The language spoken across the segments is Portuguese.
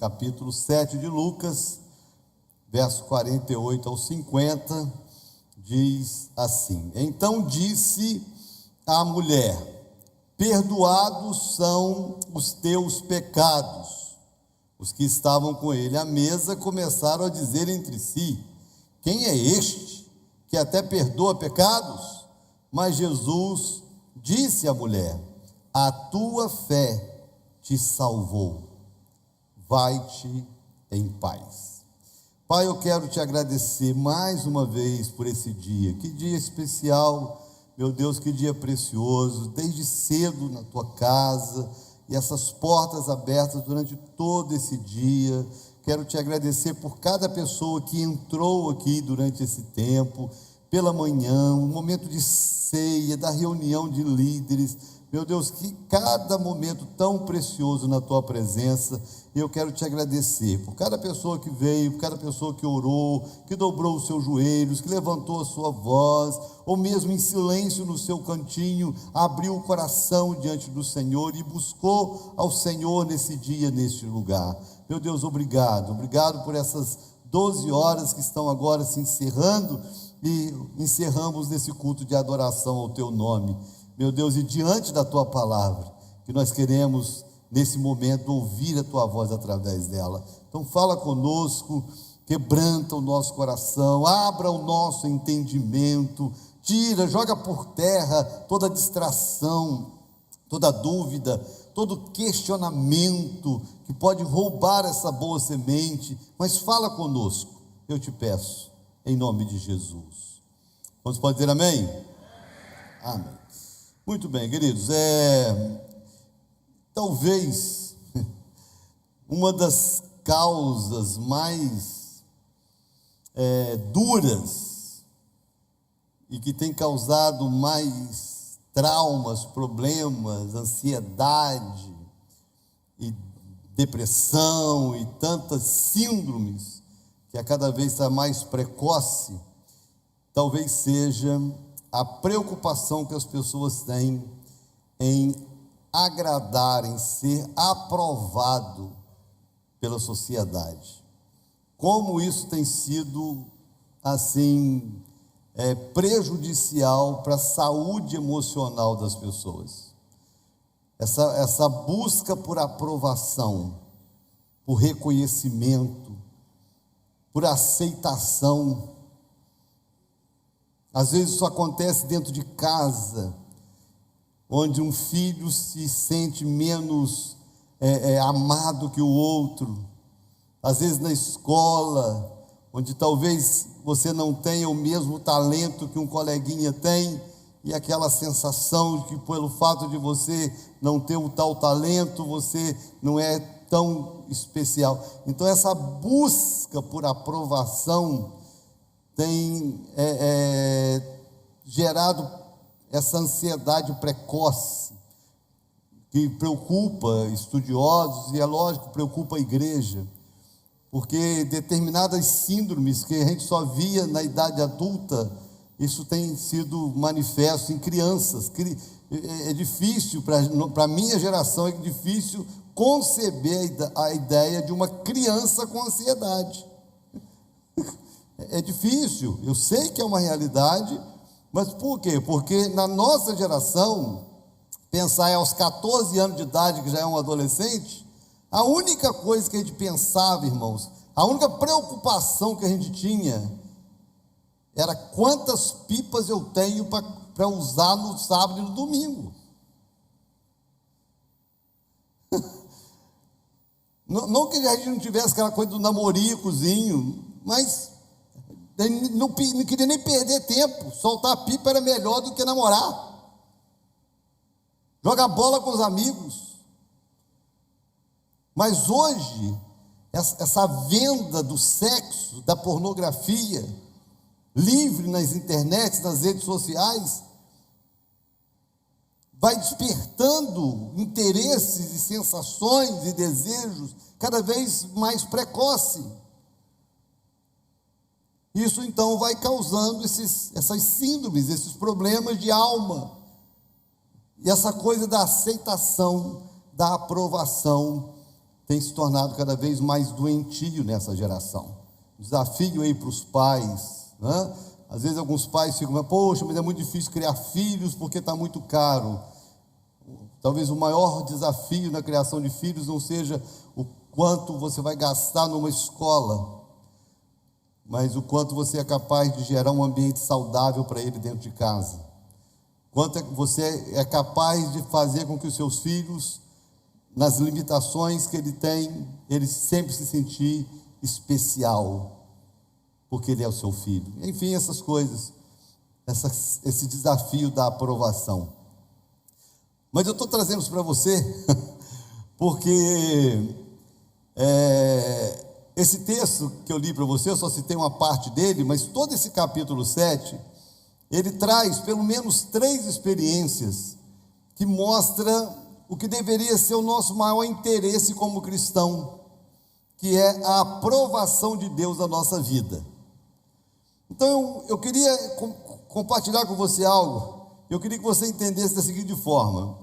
capítulo 7 de Lucas, verso 48 ao 50, diz assim: Então disse a mulher: perdoados são os teus pecados. Os que estavam com ele à mesa começaram a dizer entre si: quem é este que até perdoa pecados? Mas Jesus disse à mulher: a tua fé te salvou, vai-te em paz. Pai, eu quero te agradecer mais uma vez por esse dia. Que dia especial, meu Deus, que dia precioso, desde cedo na tua casa, e essas portas abertas durante todo esse dia. Quero te agradecer por cada pessoa que entrou aqui durante esse tempo, pela manhã, um momento de ceia, da reunião de líderes. Meu Deus, que cada momento tão precioso na tua presença, e eu quero te agradecer por cada pessoa que veio, por cada pessoa que orou, que dobrou os seus joelhos, que levantou a sua voz, ou mesmo em silêncio no seu cantinho, abriu o coração diante do Senhor e buscou ao Senhor nesse dia, neste lugar. Meu Deus, obrigado por essas 12 horas que estão agora se encerrando, e encerramos nesse culto de adoração ao teu nome. Meu Deus, e diante da tua palavra, que nós queremos nesse momento ouvir a tua voz através dela. Então fala conosco, quebranta o nosso coração, abra o nosso entendimento, joga por terra toda distração, toda dúvida, todo questionamento que pode roubar essa boa semente, mas fala conosco, eu te peço, em nome de Jesus. Você pode dizer amém? Amém. Muito bem, queridos, talvez uma das causas mais duras e que tem causado mais traumas, problemas, ansiedade e depressão e tantas síndromes que a cada vez está mais precoce, talvez seja a preocupação que as pessoas têm em agradar, em ser aprovado pela sociedade. Como isso tem sido, assim, prejudicial para a saúde emocional das pessoas. Essa busca por aprovação, por reconhecimento, por aceitação. Às vezes isso acontece dentro de casa, onde um filho se sente menos amado que o outro. Às vezes na escola, onde talvez você não tenha o mesmo talento que um coleguinha tem, e aquela sensação de que pelo fato de você não ter o tal talento, você não é tão especial. Então essa busca por aprovação tem gerado essa ansiedade precoce, que preocupa estudiosos e, é lógico, preocupa a igreja, porque determinadas síndromes que a gente só via na idade adulta, isso tem sido manifesto em crianças. É difícil, para a minha geração, é difícil conceber a ideia de uma criança com ansiedade. É difícil, eu sei que é uma realidade, mas por quê? Porque na nossa geração, pensar aos 14 anos de idade, que já é um adolescente, a única coisa que a gente pensava, irmãos, a única preocupação que a gente tinha, era quantas pipas eu tenho para usar no sábado e no domingo. Não que a gente não tivesse aquela coisa do namoricozinho, mas não queria nem perder tempo. Soltar a pipa era melhor do que namorar. Jogar bola com os amigos. Mas hoje, essa venda do sexo, da pornografia, livre nas internets, nas redes sociais, vai despertando interesses e sensações e desejos cada vez mais precoce. Isso então vai causando essas síndromes, esses problemas de alma, e essa coisa da aceitação, da aprovação tem se tornado cada vez mais doentio nessa geração. Desafio aí para os pais, né? Às vezes alguns pais ficam, poxa, mas é muito difícil criar filhos porque está muito caro. Talvez o maior desafio na criação de filhos não seja o quanto você vai gastar numa escola, mas o quanto você é capaz de gerar um ambiente saudável para ele dentro de casa. Quanto você é capaz de fazer com que os seus filhos, nas limitações que ele tem, ele sempre se sentir especial, porque ele é o seu filho. Enfim, essas coisas, esse desafio da aprovação. Mas eu estou trazendo isso para você, porque esse texto que eu li para você, eu só citei uma parte dele, mas todo esse capítulo 7, ele traz pelo menos 3 experiências que mostram o que deveria ser o nosso maior interesse como cristão, que é a aprovação de Deus na nossa vida. Então, eu queria compartilhar com você algo, eu queria que você entendesse da seguinte forma: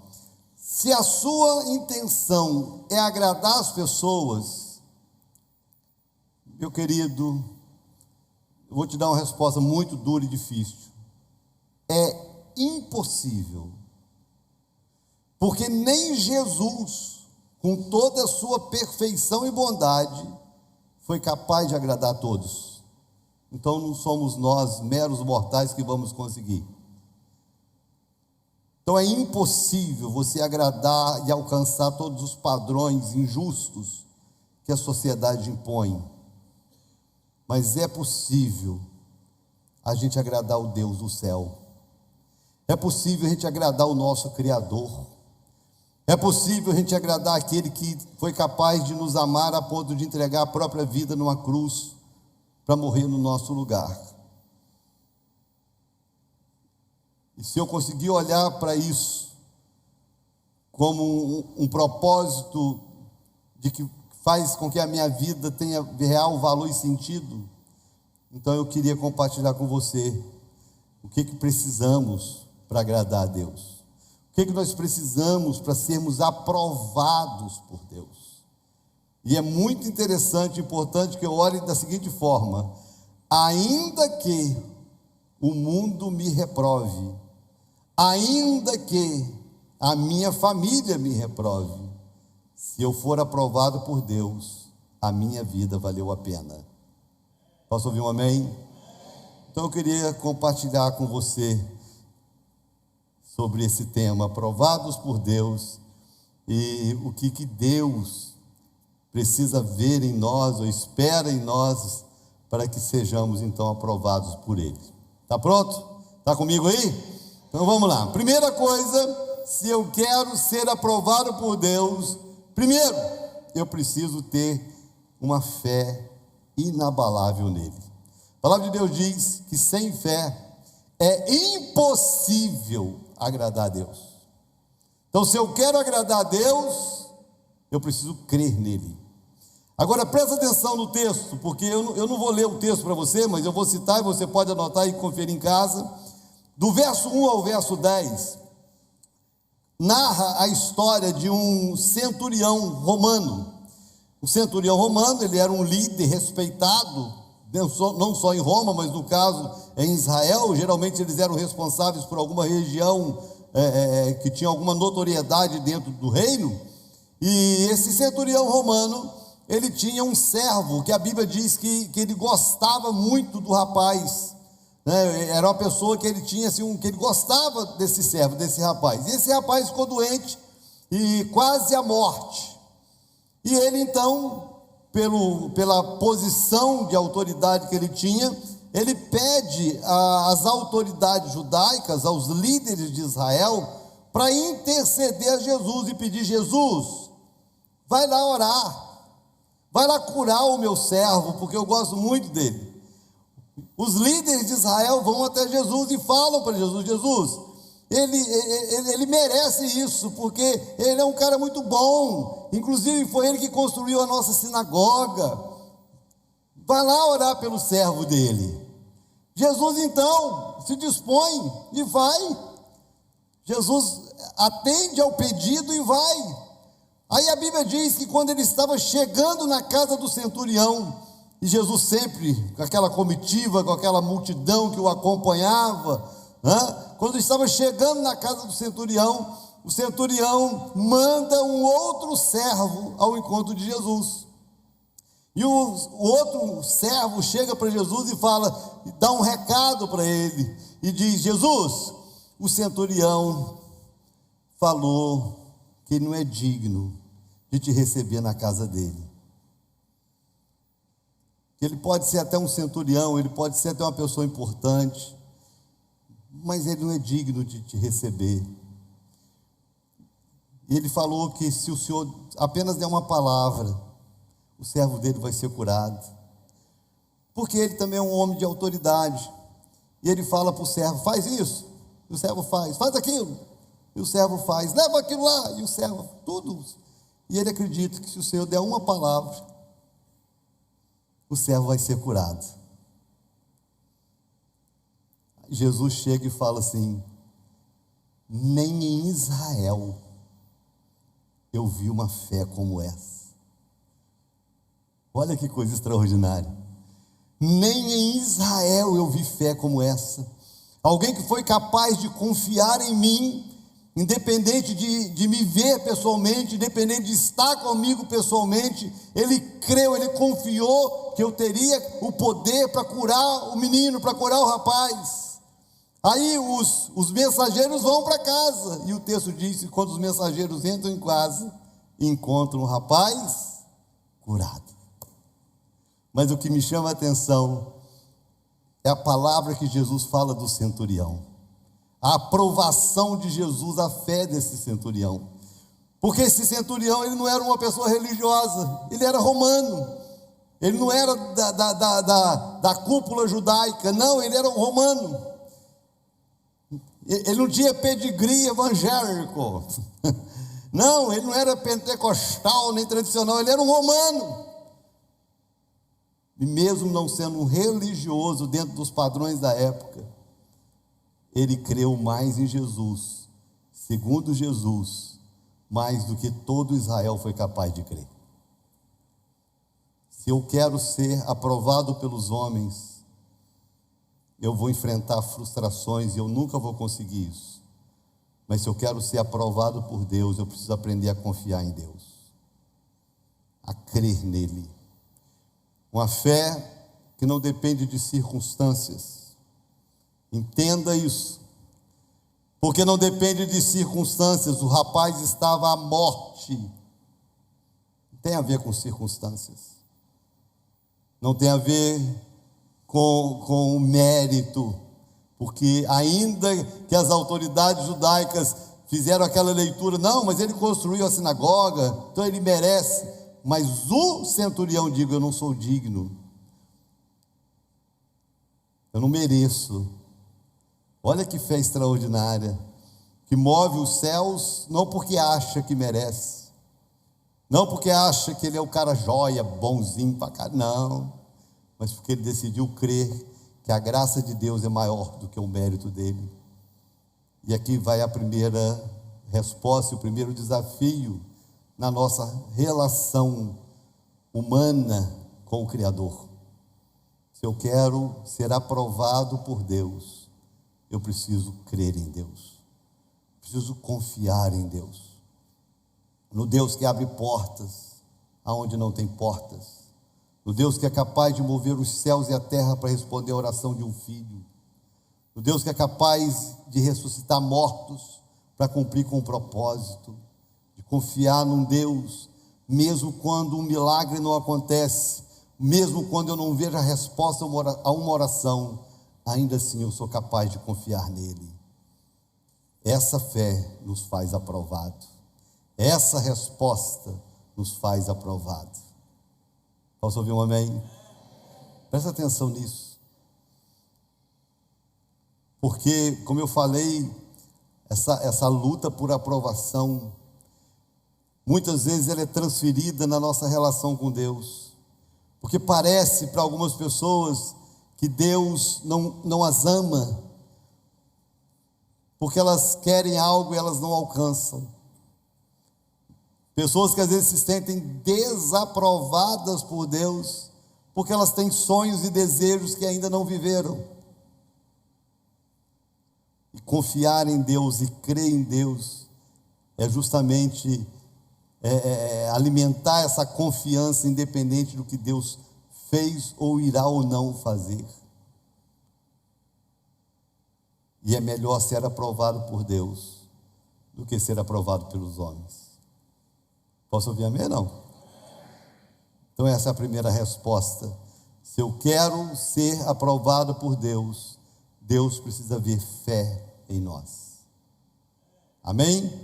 se a sua intenção é agradar as pessoas, meu querido, eu vou te dar uma resposta muito dura e difícil. É impossível, porque nem Jesus, com toda a sua perfeição e bondade, foi capaz de agradar a todos. Então não somos nós, meros mortais, que vamos conseguir. Então é impossível você agradar e alcançar todos os padrões injustos que a sociedade impõe. Mas é possível a gente agradar o Deus do céu. É possível a gente agradar o nosso Criador. É possível a gente agradar aquele que foi capaz de nos amar a ponto de entregar a própria vida numa cruz para morrer no nosso lugar. E se eu conseguir olhar para isso como um propósito de que faz com que a minha vida tenha real valor e sentido, então eu queria compartilhar com você o que precisamos para agradar a Deus. O que nós precisamos para sermos aprovados por Deus. E é muito interessante e importante que eu olhe da seguinte forma: ainda que o mundo me reprove, ainda que a minha família me reprove, se eu for aprovado por Deus, a minha vida valeu a pena. Posso ouvir um amém? Então eu queria compartilhar com você sobre esse tema, aprovados por Deus, e o que Deus precisa ver em nós, ou espera em nós, para que sejamos então aprovados por Ele. Está pronto? Está comigo aí? Então vamos lá. Primeira coisa, se eu quero ser aprovado por Deus, primeiro, eu preciso ter uma fé inabalável nele. A palavra de Deus diz que sem fé é impossível agradar a Deus. Então, se eu quero agradar a Deus, eu preciso crer nele. Agora presta atenção no texto, porque eu não vou ler o texto para você, mas eu vou citar e você pode anotar e conferir em casa. Do verso 1 ao verso 10, narra a história de um centurião romano. O centurião romano, ele era um líder respeitado, não só em Roma, mas no caso em Israel. Geralmente eles eram responsáveis por alguma região que tinha alguma notoriedade dentro do reino. E esse centurião romano, ele tinha um servo, que a Bíblia diz que ele gostava muito do rapaz, né? Era uma pessoa que ele tinha assim, que ele gostava desse servo, desse rapaz. E esse rapaz ficou doente e quase à morte. E ele então, pela posição de autoridade que ele tinha, ele pede às autoridades judaicas, aos líderes de Israel, para interceder a Jesus e pedir: Jesus, vai lá orar, vai lá curar o meu servo, porque eu gosto muito dele. Os líderes de Israel vão até Jesus e falam para Jesus: Jesus, ele merece isso, porque ele é um cara muito bom, inclusive foi ele que construiu a nossa sinagoga. Vai lá orar pelo servo dele. Jesus então se dispõe e vai. Jesus atende ao pedido e vai. Aí a Bíblia diz que quando ele estava chegando na casa do centurião, e Jesus sempre, com aquela comitiva, com aquela multidão que o acompanhava, quando estava chegando na casa do centurião, o centurião manda um outro servo ao encontro de Jesus. E o outro servo chega para Jesus e fala, dá um recado para ele, e diz: Jesus, o centurião falou que ele não é digno de te receber na casa dele. Ele pode ser até um centurião, ele pode ser até uma pessoa importante, mas ele não é digno de te receber. E ele falou que se o Senhor apenas der uma palavra, o servo dele vai ser curado. Porque ele também é um homem de autoridade. E ele fala para o servo: faz isso. E o servo faz aquilo. E o servo faz, leva aquilo lá. E o servo, tudo. E ele acredita que se o Senhor der uma palavra, o servo vai ser curado. Jesus chega e fala assim: nem em Israel eu vi uma fé como essa. Olha que coisa extraordinária. Nem em Israel eu vi fé como essa. Alguém que foi capaz de confiar em mim, independente de me ver pessoalmente, independente de estar comigo pessoalmente, ele creu, ele confiou que eu teria o poder para curar o menino, para curar o rapaz. Aí os mensageiros vão para casa, e o texto diz que quando os mensageiros entram em casa, encontram o rapaz curado. Mas o que me chama a atenção é a palavra que Jesus fala do centurião, a aprovação de Jesus, a fé desse centurião. Porque esse centurião, ele não era uma pessoa religiosa, ele era romano, ele não era da cúpula judaica, não, ele era um romano. Ele não tinha pedigree evangélico, não, ele não era pentecostal nem tradicional, ele era um romano. E mesmo não sendo um religioso dentro dos padrões da época, ele creu mais em Jesus, segundo Jesus, mais do que todo Israel foi capaz de crer. Se eu quero ser aprovado pelos homens, eu vou enfrentar frustrações e eu nunca vou conseguir isso. Mas se eu quero ser aprovado por Deus, eu preciso aprender a confiar em Deus, a crer nele. Uma fé que não depende de circunstâncias. Entenda isso. Porque não depende de circunstâncias. O rapaz estava à morte. Não tem a ver com circunstâncias. Não tem a ver com o mérito. Porque ainda que as autoridades judaicas fizeram aquela leitura, não, mas ele construiu a sinagoga, então ele merece. Mas o centurião diz: eu não sou digno, eu não mereço. Olha que fé extraordinária, que move os céus, não porque acha que merece, não porque acha que ele é o cara joia, bonzinho pra cá, não, mas porque ele decidiu crer que a graça de Deus é maior do que o mérito dele. E aqui vai a primeira resposta, o primeiro desafio na nossa relação humana com o Criador. Se eu quero ser aprovado por Deus, eu preciso crer em Deus, preciso confiar em Deus, no Deus que abre portas aonde não tem portas, no Deus que é capaz de mover os céus e a terra para responder a oração de um filho, no Deus que é capaz de ressuscitar mortos para cumprir com um propósito, de confiar num Deus, mesmo quando um milagre não acontece, mesmo quando eu não vejo a resposta a uma oração, ainda assim eu sou capaz de confiar nele. Essa fé nos faz aprovado, essa resposta nos faz aprovado. Posso ouvir um amém? Presta atenção nisso, porque, como eu falei, essa luta por aprovação, muitas vezes ela é transferida na nossa relação com Deus, porque parece para algumas pessoas que Deus não as ama, porque elas querem algo e elas não alcançam. Pessoas que às vezes se sentem desaprovadas por Deus, porque elas têm sonhos e desejos que ainda não viveram. E confiar em Deus e crer em Deus é justamente alimentar essa confiança independente do que Deus fez ou irá ou não fazer. E é melhor ser aprovado por Deus do que ser aprovado pelos homens. Posso ouvir amém? Não? Então essa é a primeira resposta. Se eu quero ser aprovado por Deus, Deus precisa ver fé em nós. Amém?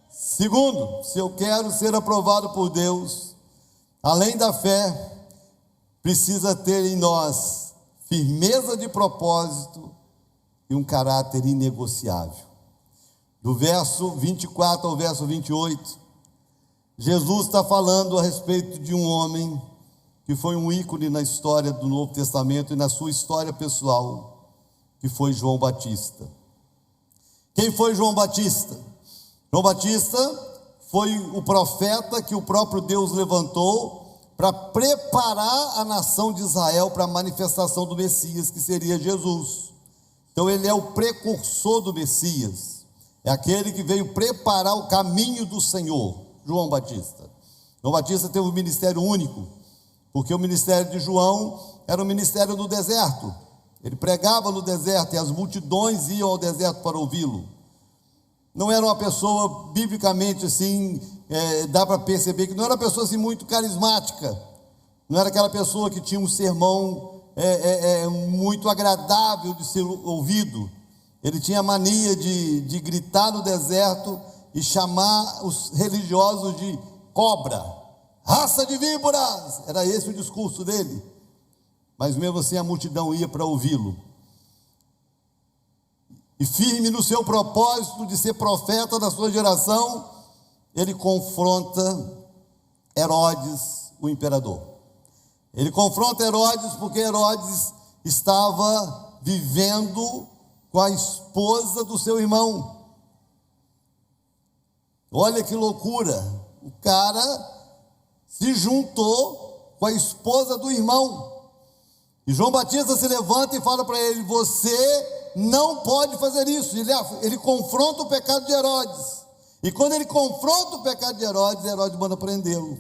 Segundo, se eu quero ser aprovado por Deus, além da fé, precisa ter em nós firmeza de propósito e um caráter inegociável. Do verso 24 ao verso 28, Jesus está falando a respeito de um homem que foi um ícone na história do Novo Testamento e na sua história pessoal, que foi João Batista. Quem foi João Batista? João Batista foi o profeta que o próprio Deus levantou para preparar a nação de Israel para a manifestação do Messias, que seria Jesus. Então ele é o precursor do Messias, é aquele que veio preparar o caminho do Senhor, João Batista. João Batista teve um ministério único, porque o ministério de João era um ministério no deserto. Ele pregava no deserto e as multidões iam ao deserto para ouvi-lo. Não era uma pessoa, biblicamente assim, dá para perceber que não era uma pessoa assim muito carismática, não era aquela pessoa que tinha um sermão muito agradável de ser ouvido. Ele tinha a mania de gritar no deserto e chamar os religiosos de cobra, raça de víboras. Era esse o discurso dele, mas mesmo assim a multidão ia para ouvi-lo. E firme no seu propósito de ser profeta da sua geração, ele confronta Herodes, o imperador. Ele confronta Herodes porque Herodes estava vivendo com a esposa do seu irmão. Olha que loucura, o cara se juntou com a esposa do irmão. E João Batista se levanta e fala para ele: você não pode fazer isso. Ele confronta o pecado de Herodes. E quando ele confronta o pecado de Herodes, Herodes manda prendê-lo.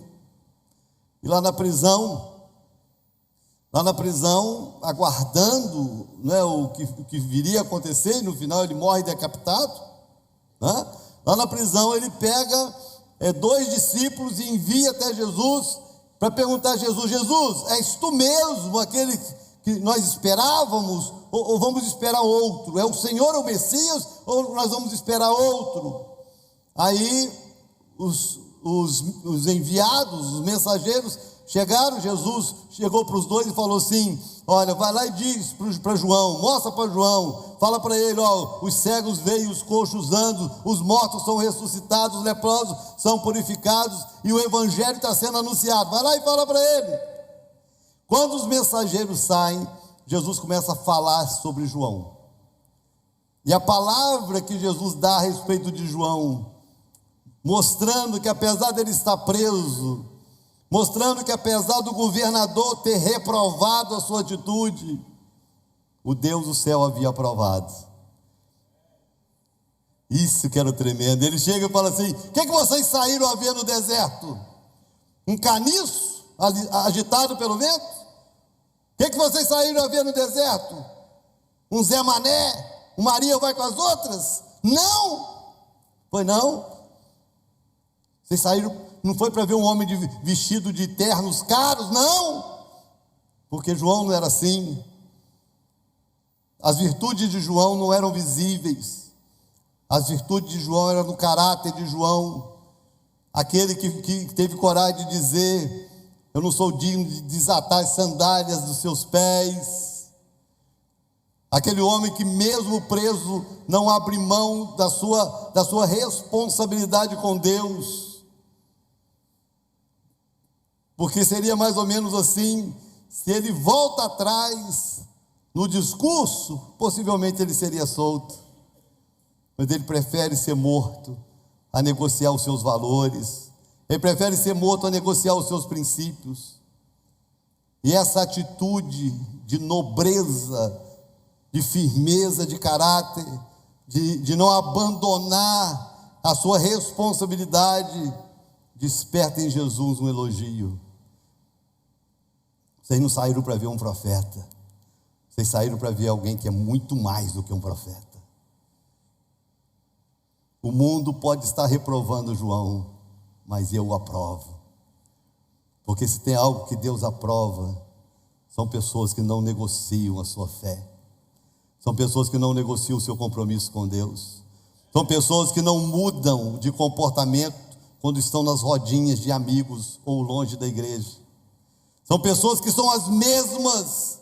E lá na prisão, aguardando, né, o que viria a acontecer, e no final ele morre decapitado, né? Lá na prisão ele pega 2 discípulos e envia até Jesus para perguntar a Jesus: Jesus, és tu mesmo aquele que nós esperávamos, ou vamos esperar outro? É o Senhor o Messias, ou nós vamos esperar outro? Aí os enviados, os mensageiros chegaram. Jesus chegou para os 2 e falou assim: olha, vai lá e diz para João, mostra para João, fala para ele, os cegos veem, os coxos andam, os mortos são ressuscitados, os leprosos são purificados, e o evangelho está sendo anunciado. Vai lá e fala para ele. Quando os mensageiros saem, Jesus começa a falar sobre João, e a palavra que Jesus dá a respeito de João, mostrando que apesar dele estar preso, mostrando que apesar do governador ter reprovado a sua atitude, o Deus do céu havia aprovado. Isso que era tremendo. Ele chega e fala assim: o que vocês saíram a ver no deserto? Um caniço agitado pelo vento? O que vocês saíram a ver no deserto? Um Zé Mané? Um Maria vai com as outras? Não! Foi não? Vocês saíram, não foi para ver um homem vestido de ternos caros? Não! Porque João não era assim. As virtudes de João não eram visíveis. As virtudes de João eram no caráter de João. Aquele que teve coragem de dizer: eu não sou digno de desatar as sandálias dos seus pés. Aquele homem que mesmo preso não abre mão da sua responsabilidade com Deus. Porque seria mais ou menos assim: se ele volta atrás no discurso, possivelmente ele seria solto, mas ele prefere ser morto a negociar os seus valores, ele prefere ser morto a negociar os seus princípios. E essa atitude de nobreza, de firmeza de caráter, de não abandonar a sua responsabilidade, desperta em Jesus um elogio. Vocês não saíram para ver um profeta, vocês saíram para ver alguém que é muito mais do que um profeta. O mundo pode estar reprovando João, mas eu o aprovo. Porque se tem algo que Deus aprova, são pessoas que não negociam a sua fé. São pessoas que não negociam o seu compromisso com Deus. São pessoas que não mudam de comportamento quando estão nas rodinhas de amigos ou longe da igreja. São pessoas que são as mesmas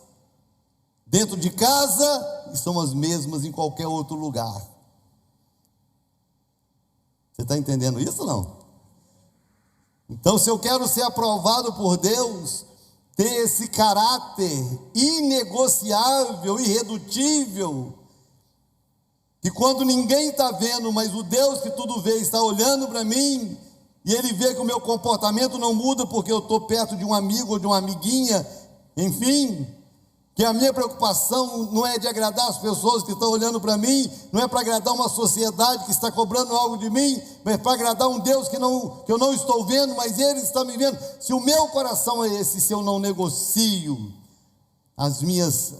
dentro de casa e são as mesmas em qualquer outro lugar. Você está entendendo isso ou não? Então, se eu quero ser aprovado por Deus, ter esse caráter inegociável, irredutível, que quando ninguém está vendo, mas o Deus que tudo vê está olhando para mim, e Ele vê que o meu comportamento não muda porque eu estou perto de um amigo ou de uma amiguinha, enfim, que a minha preocupação não é de agradar as pessoas que estão olhando para mim, não é para agradar uma sociedade que está cobrando algo de mim, mas para agradar um Deus que eu não estou vendo, mas Ele está me vendo. Se o meu coração é esse, se eu não negocio as minhas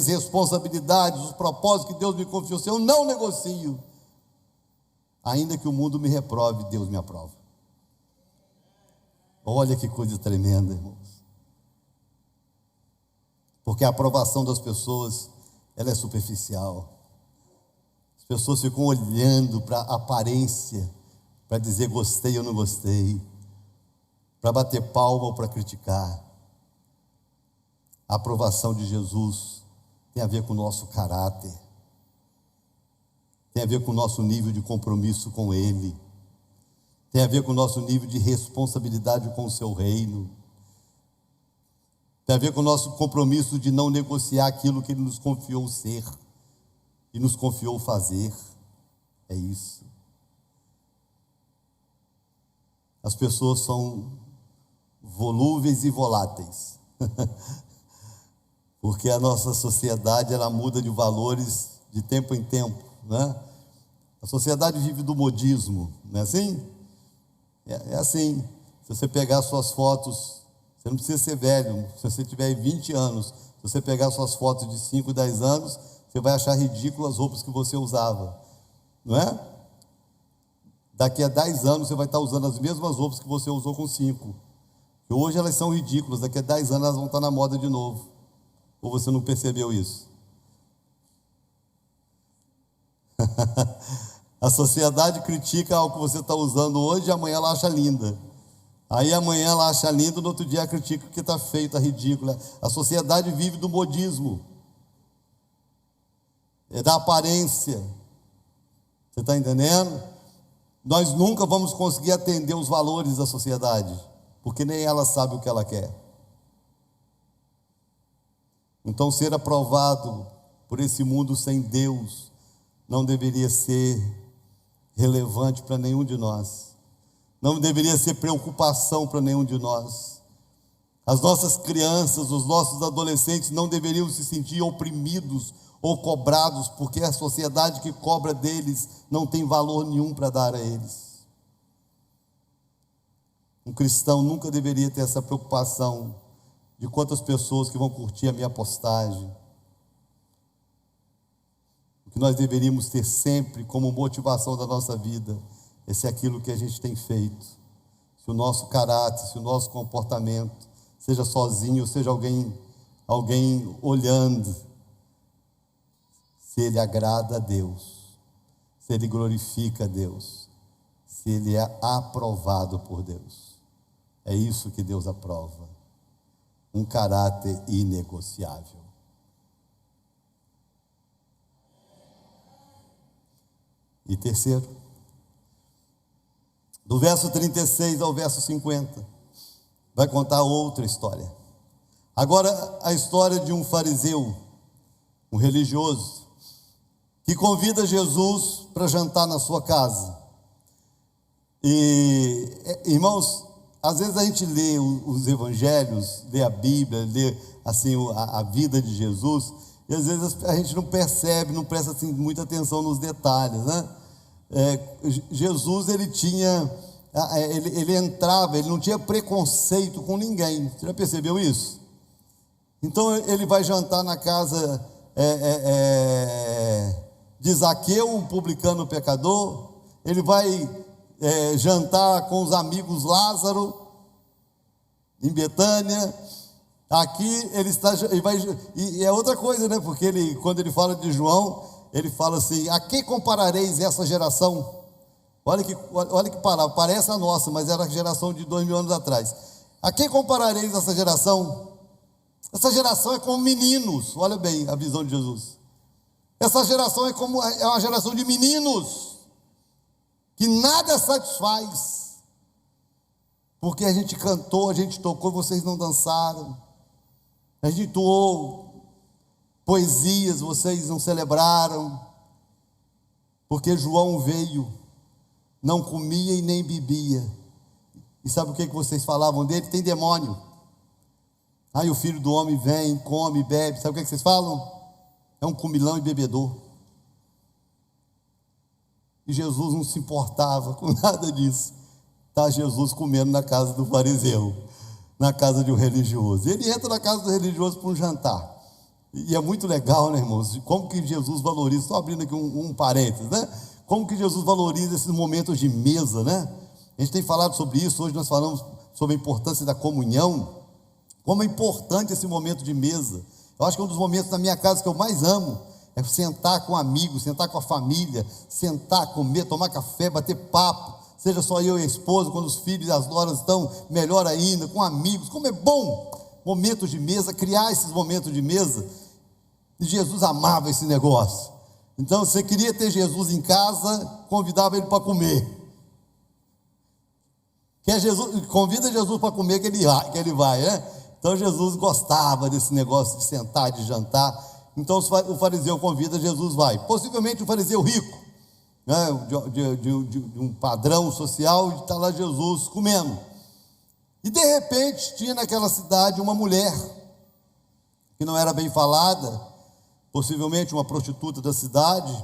responsabilidades, os propósitos que Deus me confiou, se eu não negocio, ainda que o mundo me reprove, Deus me aprova. Olha que coisa tremenda, irmãos. Porque a aprovação das pessoas, ela é superficial. As pessoas ficam olhando para a aparência, para dizer gostei ou não gostei, para bater palma ou para criticar. A aprovação de Jesus tem a ver com o nosso caráter, tem a ver com o nosso nível de compromisso com Ele, tem a ver com o nosso nível de responsabilidade com o seu reino, tem a ver com o nosso compromisso de não negociar aquilo que Ele nos confiou ser e nos confiou fazer. É isso. As pessoas são volúveis e voláteis, porque a nossa sociedade, ela muda de valores de tempo em tempo, né? A sociedade vive do modismo, não é assim? É assim. Se você pegar suas fotos, você não precisa ser velho, se você tiver 20 anos, se você pegar suas fotos de 5, 10 anos, você vai achar ridículas as roupas que você usava, não é? Daqui a 10 anos você vai estar usando as mesmas roupas que você usou com 5. E hoje elas são ridículas, daqui a 10 anos elas vão estar na moda de novo. Ou você não percebeu isso? A sociedade critica algo que você está usando hoje e amanhã ela acha linda. Aí amanhã ela acha lindo, no outro dia ela critica porque está feio, está ridícula. A sociedade vive do modismo, é da aparência. Você está entendendo? Nós nunca vamos conseguir atender os valores da sociedade, porque nem ela sabe o que ela quer. Então, ser aprovado por esse mundo sem Deus não deveria ser relevante para nenhum de nós. Não deveria ser preocupação para nenhum de nós. As nossas crianças, os nossos adolescentes não deveriam se sentir oprimidos ou cobrados, porque a sociedade que cobra deles não tem valor nenhum para dar a eles. Um cristão nunca deveria ter essa preocupação de quantas pessoas que vão curtir a minha postagem. O que nós deveríamos ter sempre como motivação da nossa vida é se aquilo que a gente tem feito, se o nosso caráter, se o nosso comportamento, seja sozinho, seja alguém olhando, se ele agrada a Deus, se ele glorifica a Deus, se ele é aprovado por Deus. É isso que Deus aprova, um caráter inegociável. E terceiro, do verso 36 ao verso 50, vai contar outra história. Agora, a história de um fariseu, um religioso, que convida Jesus para jantar na sua casa. Irmãos, às vezes a gente lê os evangelhos, lê a Bíblia, lê assim a vida de Jesus, e às vezes a gente não percebe, não presta assim muita atenção nos detalhes, né? Jesus, ele tinha, ele entrava, ele não tinha preconceito com ninguém. Você já percebeu isso? Então ele vai jantar na casa de Zaqueu, um publicano pecador. Ele vai jantar com os amigos Lázaro em Betânia. Aqui ele está, e é outra coisa, né? Porque quando ele fala de João, ele fala assim: a que comparareis essa geração? Olha que palavra, parece a nossa, mas era a geração de 2000 anos atrás. A que comparareis essa geração? Essa geração é como meninos. Olha bem a visão de Jesus. Essa geração é uma geração de meninos que nada satisfaz, porque a gente cantou, a gente tocou, vocês não dançaram. A gente entoou poesias, vocês não celebraram. Porque João veio, não comia e nem bebia. E sabe o que vocês falavam dele? Tem demônio. Aí o Filho do Homem vem, come, bebe. Sabe o que vocês falam? É um comilão e bebedor. E Jesus não se importava com nada disso. Está Jesus comendo na casa do fariseu, na casa de um religioso. Ele entra na casa do religioso para um jantar. E é muito legal, né, irmãos? Como que Jesus valoriza, estou abrindo aqui um parênteses, né? Como que Jesus valoriza esses momentos de mesa, né? A gente tem falado sobre isso, hoje nós falamos sobre a importância da comunhão. Como é importante esse momento de mesa. Eu acho que é um dos momentos da minha casa que eu mais amo é sentar com amigos, sentar com a família, sentar, comer, tomar café, bater papo, seja só eu e a esposa, quando os filhos e as noras estão, melhor ainda, com amigos. Como é bom momentos de mesa, criar esses momentos de mesa. E Jesus amava esse negócio. Então, se você queria ter Jesus em casa, convidava ele para comer. Convida Jesus para comer que ele vai, né? Então Jesus gostava desse negócio de sentar, de jantar. Então o fariseu convida, Jesus vai. Possivelmente o fariseu rico, né, de um padrão social, e está lá Jesus comendo. E de repente tinha naquela cidade uma mulher, que não era bem falada, possivelmente uma prostituta da cidade.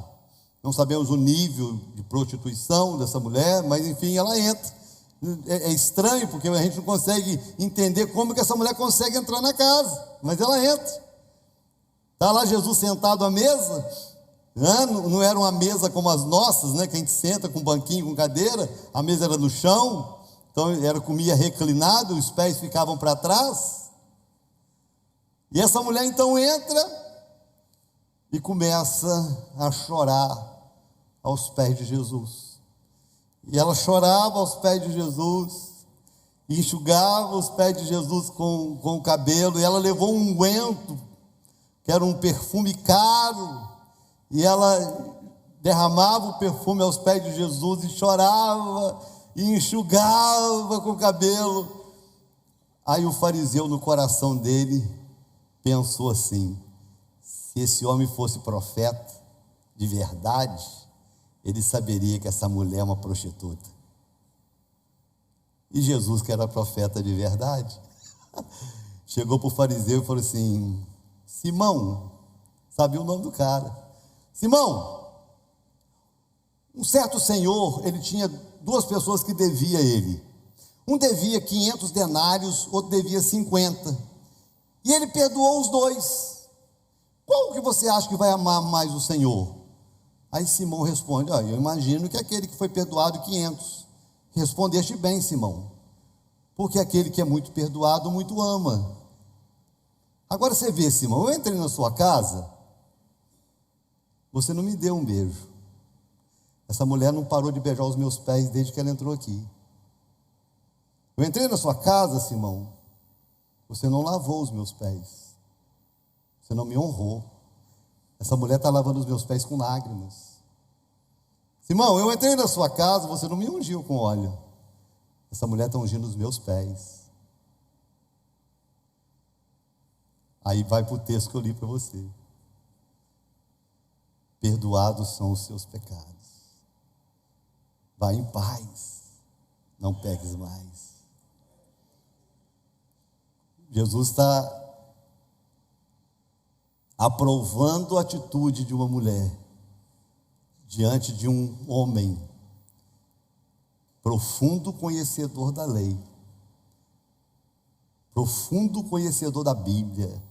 Não sabemos o nível de prostituição dessa mulher, mas enfim, ela entra. É estranho, porque a gente não consegue entender como que essa mulher consegue entrar na casa, mas ela entra. Está lá Jesus sentado à mesa, né? Não era uma mesa como as nossas, né? Que a gente senta com banquinho, com cadeira. A mesa era no chão, então comia reclinado, os pés ficavam para trás. E essa mulher então entra e começa a chorar aos pés de Jesus. E ela chorava aos pés de Jesus, e enxugava os pés de Jesus com o cabelo, e ela levou um unguento, que era um perfume caro, e ela derramava o perfume aos pés de Jesus, e chorava, e enxugava com o cabelo. Aí o fariseu, no coração dele, pensou assim: se esse homem fosse profeta de verdade, ele saberia que essa mulher é uma prostituta. E Jesus, que era profeta de verdade, chegou para o fariseu e falou assim: Simão, sabia o nome do cara, Simão, um certo senhor, ele tinha duas pessoas que devia a ele. Um devia 500 denários, outro devia 50. E ele perdoou os dois. Qual que você acha que vai amar mais o Senhor? Aí Simão responde: eu imagino que aquele que foi perdoado 500. Respondeste bem, Simão, porque aquele que é muito perdoado, muito ama. Agora você vê, Simão, eu entrei na sua casa, você não me deu um beijo. Essa mulher não parou de beijar os meus pés desde que ela entrou aqui. Eu entrei na sua casa, Simão, você não lavou os meus pés, você não me honrou. Essa mulher está lavando os meus pés com lágrimas. Simão, eu entrei na sua casa, você não me ungiu com óleo. Essa mulher está ungindo os meus pés. Aí vai para o texto que eu li para você. Perdoados são os seus pecados. Vá em paz. não peques mais. Jesus está aprovando a atitude de uma mulher diante de um homem profundo conhecedor da lei, profundo conhecedor da Bíblia,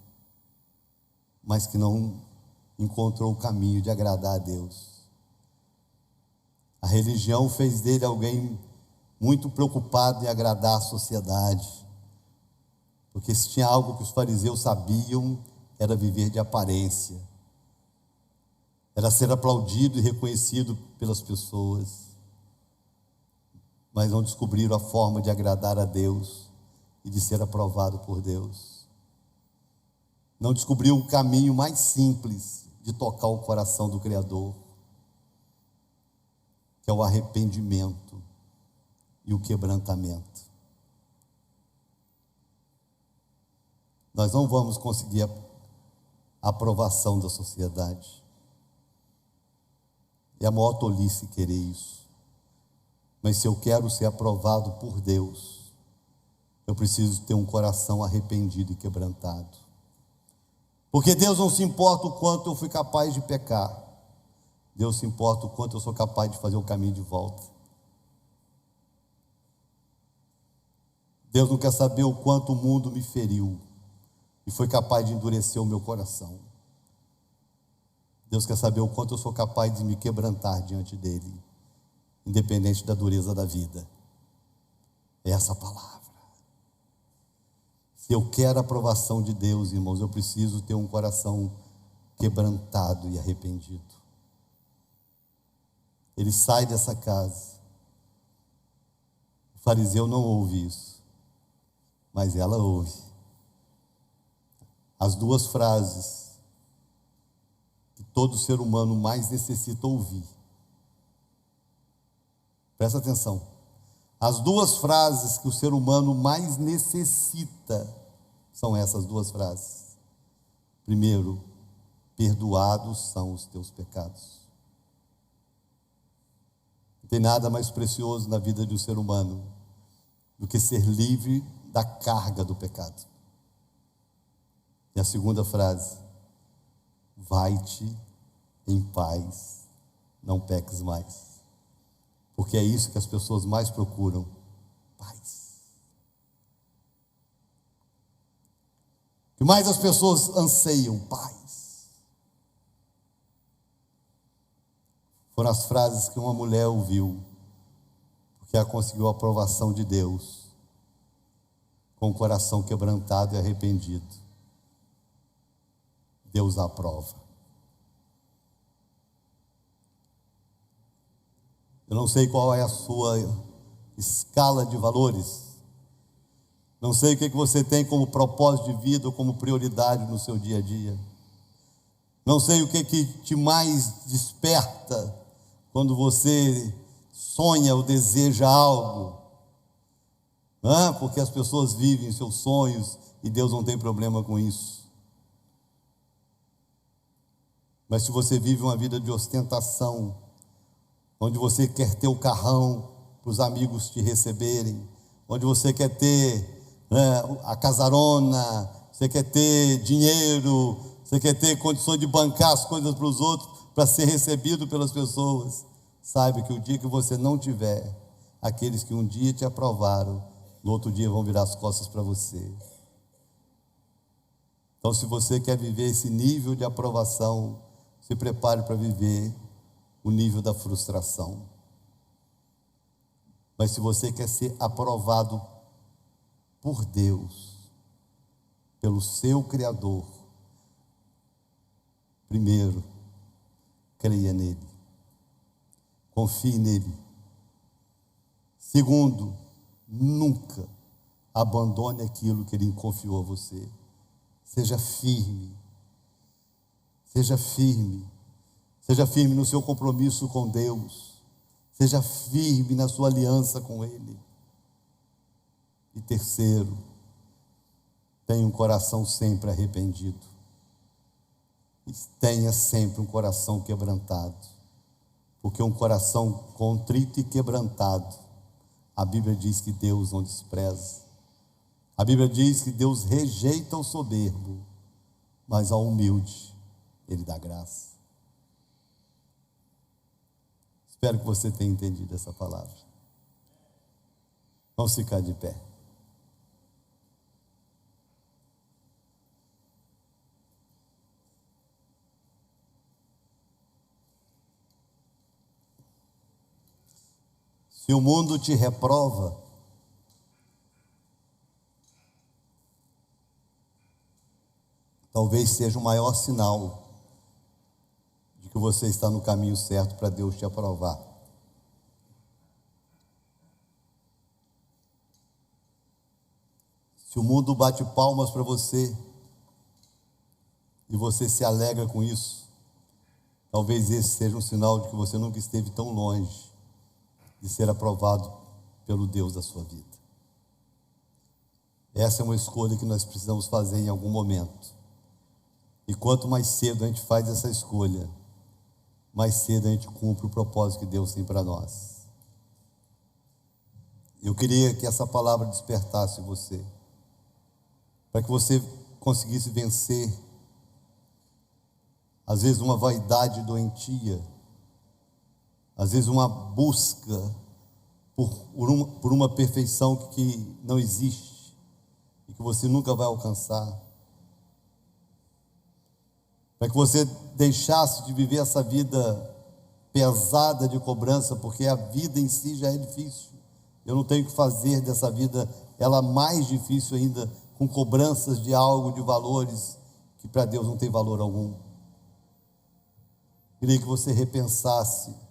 mas que não encontrou o caminho de agradar a Deus. A religião fez dele alguém muito preocupado em agradar a sociedade, porque se tinha algo que os fariseus sabiam, era viver de aparência, era ser aplaudido e reconhecido pelas pessoas, mas não descobriram a forma de agradar a Deus e de ser aprovado por Deus. Não descobriu o caminho mais simples de tocar o coração do Criador, que é o arrependimento e o quebrantamento. Nós não vamos conseguir a aprovação da sociedade. É a maior tolice querer isso. Mas se eu quero ser aprovado por Deus, eu preciso ter um coração arrependido e quebrantado. Porque Deus não se importa o quanto eu fui capaz de pecar. Deus se importa o quanto eu sou capaz de fazer o caminho de volta. Deus não quer saber o quanto o mundo me feriu e foi capaz de endurecer o meu coração. Deus quer saber o quanto eu sou capaz de me quebrantar diante dele, independente da dureza da vida. É essa palavra. Se eu quero a aprovação de Deus, irmãos, eu preciso ter um coração quebrantado e arrependido. Ele sai dessa casa. O fariseu não ouve isso, mas ela ouve. As duas frases que todo ser humano mais necessita ouvir. Presta atenção. As duas frases que o ser humano mais necessita são essas duas frases. Primeiro, perdoados são os teus pecados. Não tem nada mais precioso na vida de um ser humano do que ser livre da carga do pecado. E a segunda frase, vai-te em paz, não peques mais. Porque é isso que as pessoas mais procuram, paz. O que mais as pessoas anseiam, paz. Foram as frases que uma mulher ouviu, porque ela conseguiu a aprovação de Deus, com o coração quebrantado e arrependido. Deus a aprova. Eu não sei qual é a sua escala de valores. Não sei o que você tem como propósito de vida ou como prioridade no seu dia a dia. Não sei o que te mais desperta quando você sonha ou deseja algo. Porque as pessoas vivem seus sonhos e Deus não tem problema com isso. Mas se você vive uma vida de ostentação, onde você quer ter o carrão para os amigos te receberem, onde você quer ter a casarona, você quer ter dinheiro, você quer ter condições de bancar as coisas para os outros, para ser recebido pelas pessoas, saiba que o dia que você não tiver, aqueles que um dia te aprovaram, no outro dia vão virar as costas para você. Então, se você quer viver esse nível de aprovação, se prepare para viver o nível da frustração. Mas se você quer ser aprovado por Deus, pelo seu Criador, primeiro, creia nele, confie nele. Segundo, nunca abandone aquilo que ele confiou a você. Seja firme. Seja firme. Seja firme no seu compromisso com Deus. Seja firme na sua aliança com Ele. E terceiro, tenha um coração sempre arrependido. E tenha sempre um coração quebrantado. Porque um coração contrito e quebrantado, A Bíblia diz que Deus não despreza. A Bíblia diz que Deus rejeita o soberbo, mas ao humilde Ele dá graça. Espero que você tenha entendido essa palavra. Vamos ficar de pé. Se o mundo te reprova, talvez seja o maior sinal de que você está no caminho certo para Deus te aprovar. Se o mundo bate palmas para você e você se alegra com isso, talvez esse seja um sinal de que você nunca esteve tão longe de ser aprovado pelo Deus da sua vida. Essa é uma escolha que nós precisamos fazer em algum momento. E quanto mais cedo a gente faz essa escolha, mais cedo a gente cumpre o propósito que Deus tem para nós. Eu queria que essa palavra despertasse você, para que você conseguisse vencer, às vezes, uma vaidade doentia, às vezes uma busca por uma perfeição que não existe e que você nunca vai alcançar, para que você deixasse de viver essa vida pesada de cobrança, porque a vida em si já é difícil. Eu não tenho que fazer dessa vida ela mais difícil ainda, com cobranças de algo, de valores que para Deus não tem valor algum. Queria que você repensasse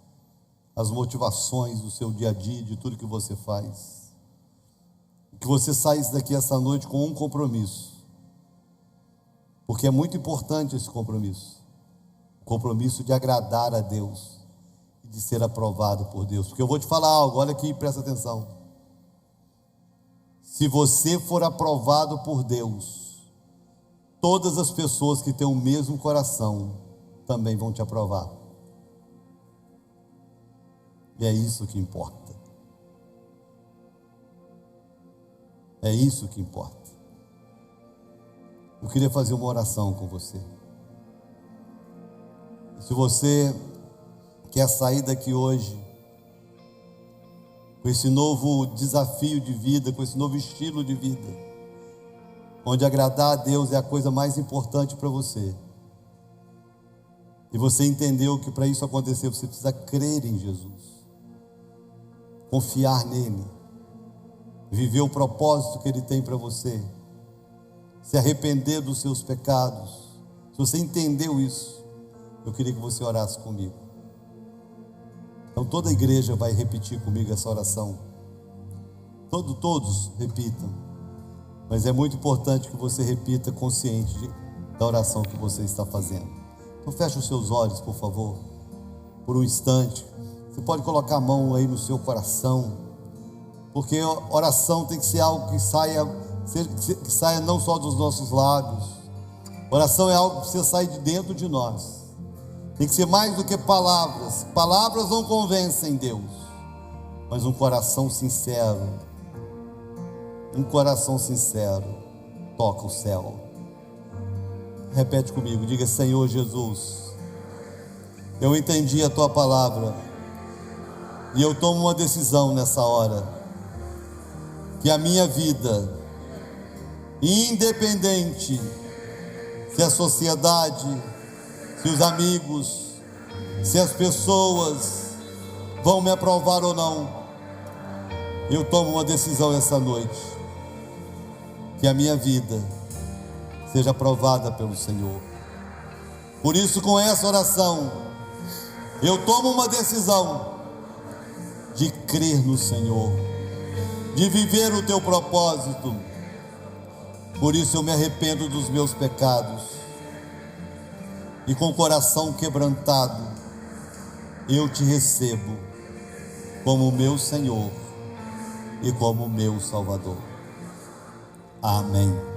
as motivações do seu dia a dia, de tudo que você faz. Que você saísse daqui essa noite com um compromisso, porque é muito importante esse compromisso, o compromisso de agradar a Deus e de ser aprovado por Deus. Porque eu vou te falar algo, olha aqui, presta atenção. Se você for aprovado por Deus, todas as pessoas que têm o mesmo coração também vão te aprovar. E é isso que importa. É isso que importa. Eu queria fazer uma oração com você. Se você quer sair daqui hoje com esse novo desafio de vida, com esse novo estilo de vida, onde agradar a Deus é a coisa mais importante para você, e você entendeu que para isso acontecer você precisa crer em Jesus, confiar nele, viver o propósito que ele tem para você, se arrepender dos seus pecados. Se você entendeu isso, eu queria que você orasse comigo. Então toda a igreja vai repetir comigo essa oração. Todos repitam. Mas é muito importante que você repita consciente da oração que você está fazendo. Então feche os seus olhos, por favor, por um instante. Você pode colocar a mão aí no seu coração, porque a oração tem que ser algo que saia não só dos nossos lábios. Oração é algo que precisa sair de dentro de nós. Tem que ser mais do que palavras. Palavras não convencem Deus, mas um coração sincero toca o céu. Repete comigo, diga: Senhor Jesus, eu entendi a tua palavra e eu tomo uma decisão nessa hora, que a minha vida, independente se a sociedade, se os amigos, se as pessoas vão me aprovar ou não, eu tomo uma decisão essa noite, que a minha vida seja aprovada pelo Senhor. Por isso, com essa oração, eu tomo uma decisão de crer no Senhor, de viver o teu propósito. Por isso eu me arrependo dos meus pecados, e com o coração quebrantado eu te recebo como meu Senhor e como meu Salvador. Amém.